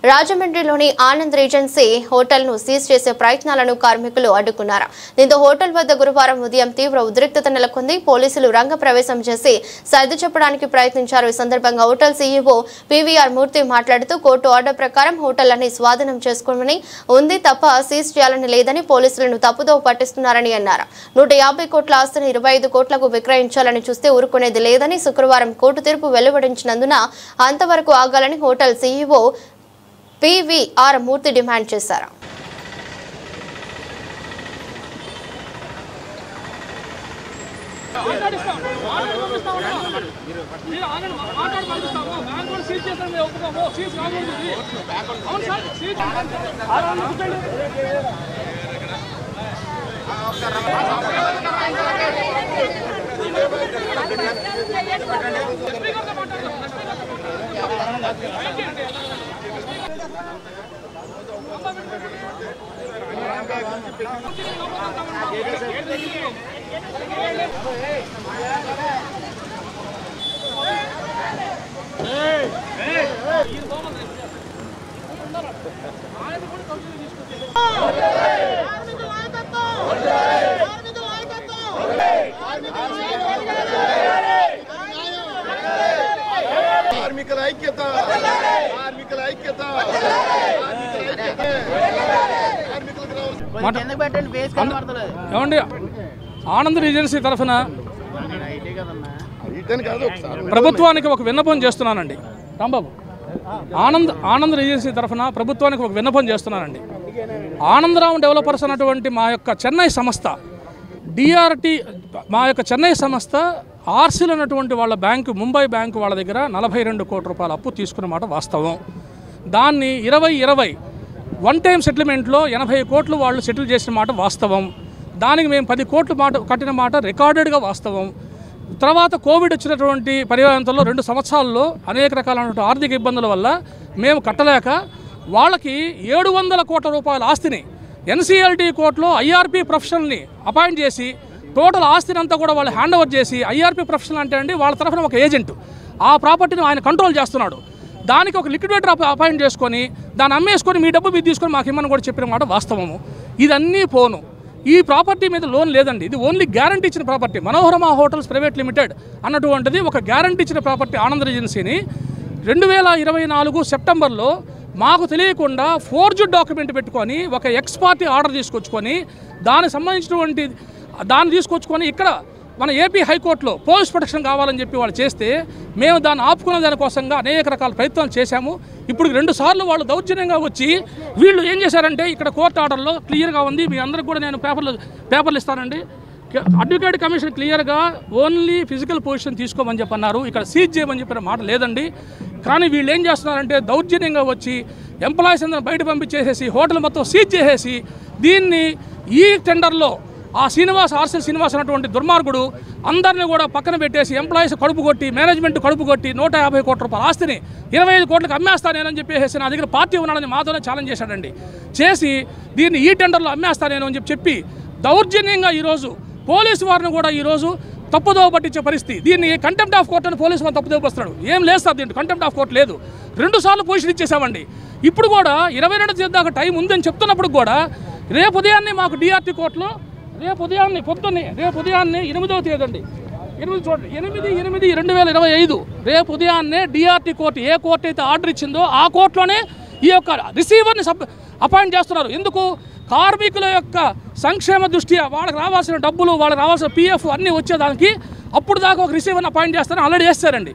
రాజమండ్రిలోని Anand regency హోటల్ను seize చేసే ప్రయత్నాలను కార్మికులు అడ్డుకున్నారు. దీంతో హోటల్ వద్ద గురువారం ఉదయం తీవ్ర ఉద్రిక్తత నెలకొంది. పోలీసులు రంగప్రవేశం చేసి సర్ది చెప్పడానికి ప్రయత్నించారు. ఈ సందర్భంగా హోటల్ సీఈఓ పీవీఆర్ మూర్తి మాట్లాడుతూ కోర్టు ఆర్డర్ ప్రకారం హోటల్ అన్ని స్వాధీనం చేసుకోమని ఉంది తప్ప సీజ్ చేయాలని లేదని పోలీసులను తప్పుదోవ పట్టిస్తున్నారని అన్నారు. 150 కోట్ల ఆస్తిని 25 కోట్లకు విక్రయించాలని చూస్తే ఊరుకునేది లేదని శుక్రవారం కోర్టు తీర్పు వెలువడించినందున అంతవరకు ఆగాలని హోటల్ సీఈఓ పీవీఆర్ మూర్తి డిమాండ్ చేశారు. ఆనంద్ రీజెన్సీ తరఫున ప్రభుత్వానికి ఒక విన్నపం చేస్తున్నానండి. రాంబాబు, ఆనంద్ రీజెన్సీ తరఫున ప్రభుత్వానికి ఒక విన్నపం చేస్తున్నానండి. ఆనందరావు డెవలపర్స్ అన్నటువంటి మా యొక్క చెన్నై సంస్థ డిఆర్టీ మా యొక్క చెన్నై సంస్థ ఆర్సీలు అన్నటువంటి వాళ్ళ బ్యాంకు ముంబై బ్యాంకు వాళ్ళ దగ్గర 42 కోట్ల రూపాయల అప్పు తీసుకున్న మాట వాస్తవం. దాన్ని 2020 వన్ టైం సెటిల్మెంట్లో 80 కోట్లు వాళ్ళు సెటిల్ చేసిన మాట వాస్తవం. దానికి మేము 10 కోట్లు కట్టిన మాట రికార్డెడ్గా వాస్తవం. తర్వాత కోవిడ్ వచ్చినటువంటి పర్యావరణంలో 2 సంవత్సరాల్లో అనేక రకాలైనటువంటి ఆర్థిక ఇబ్బందుల వల్ల మేము కట్టలేక వాళ్ళకి 700 కోట్ల రూపాయల ఆస్తిని ఎన్సీఎల్టీ కోర్టులో ఐఆర్పీ ప్రొఫెషనల్ని అపాయింట్ చేసి టోటల్ ఆస్తిని అంతా కూడా వాళ్ళు హ్యాండ్ ఓవర్ చేసి, ఐఆర్పీ ప్రొఫెషనల్ అంటే అండి వాళ్ళ తరఫున ఒక ఏజెంట్ ఆ ప్రాపర్టీని ఆయన కంట్రోల్ చేస్తున్నాడు. దానికి ఒక లిక్విడేటర్ అపాయింట్ చేసుకొని దాన్ని అమ్మేసుకొని మీ డబ్బు మీరు తీసుకొని మాకు ఇమ్మని కూడా చెప్పిన మాట వాస్తవము. ఇదన్నీ పోను. ఈ ప్రాపర్టీ మీద లోన్ లేదండి. ఇది ఓన్లీ గ్యారంటీ ఇచ్చిన ప్రాపర్టీ. మనోహరమ హోటల్స్ ప్రైవేట్ లిమిటెడ్ అన్నటువంటిది ఒక గ్యారంటీ ఇచ్చిన ప్రాపర్టీ. ఆనంద్ రీజెన్సీని 2024 సెప్టెంబర్లో మాకు తెలియకుండా ఫోర్జుడ్ డాక్యుమెంట్ పెట్టుకొని ఒక ఎక్స్ పార్టీ ఆర్డర్ తీసుకొచ్చుకొని దానికి సంబంధించినటువంటి దాన్ని తీసుకొచ్చుకొని ఇక్కడ మన ఏపీ హైకోర్టులో పోలీస్ ప్రొటెక్షన్ కావాలని చెప్పి వాళ్ళు చేస్తే మేము దాన్ని ఆపుకున్న దానికోసంగా అనేక రకాల ప్రయత్నాలు చేశాము. ఇప్పుడు 2 సార్లు వాళ్ళు దౌర్జన్యంగా వచ్చి వీళ్ళు ఏం చేశారంటే ఇక్కడ కోర్టు ఆర్డర్లో క్లియర్గా ఉంది. మీ అందరికి కూడా నేను పేపర్లు ఇస్తానండి. అడ్వకేట్ కమిషన్ క్లియర్గా ఓన్లీ ఫిజికల్ పొజిషన్ తీసుకోమని చెప్పి అన్నారు. ఇక్కడ సీజ్ చేయమని చెప్పిన మాట లేదండి. కానీ వీళ్ళు ఏం చేస్తున్నారంటే దౌర్జన్యంగా వచ్చి ఎంప్లాయీస్ అందరూ బయట పంపించేసేసి హోటల్ మొత్తం సీజ్ చేసేసి దీన్ని ఈ టెండర్లో ఆ ఆర్సీఎల్ శ్రీనివాస్ అన్నటువంటి దుర్మార్గుడు అందరినీ కూడా పక్కన పెట్టేసి ఎంప్లాయీస్ కడుపు కొట్టి మేనేజ్మెంట్ కడుపు కొట్టి 150 కోట్ల రూపాయల ఆస్తిని 25 కోట్లకు అమ్మేస్తానేనని చెప్పేసి నా దగ్గర పార్టీ ఉన్నాడని మాతోనే ఛాలెంజ్ చేశాడండి. చేసి దీన్ని ఈ టెండర్లో అమ్మేస్తానేను అని చెప్పి దౌర్జన్యంగా ఈరోజు పోలీసు వారిని కూడా ఈరోజు తప్పుదోవ పట్టించే పరిస్థితి. దీన్ని కంటెంప్ట్ ఆఫ్ కోర్టు అని పోలీసు వారిని తప్పుదోవ పస్తున్నాడు. ఏం లేదు సార్, దీంట్లో కంటెంప్ట్ ఆఫ్ కోర్టు లేదు. 2 సార్లు పొజిషన్ ఇచ్చేసామండి. ఇప్పుడు కూడా 22 దాకా టైం ఉందని చెప్తున్నప్పుడు కూడా రేపు ఉదయాన్నే మాకు డిఆర్టీ కోర్టులో రేపు ఉదయాన్నే 8వ తేదీ అండి 8/8/2025 రేపు ఉదయాన్నే డిఆర్టీ కోర్టు ఏ కోర్టు అయితే ఆర్డర్ ఇచ్చిందో ఆ కోర్టులోనే ఈ యొక్క రిసీవర్ని అపాయింట్ చేస్తున్నారు. ఎందుకు? కార్మికుల యొక్క సంక్షేమ దృష్ట్యా వాళ్ళకి రావాల్సిన డబ్బులు వాళ్ళకి రావాల్సిన పిఎఫ్ అన్నీ వచ్చేదానికి అప్పుడు దాకా ఒక రిసీవర్ని అపాయింట్ చేస్తారని ఆల్రెడీ చేస్తారండి.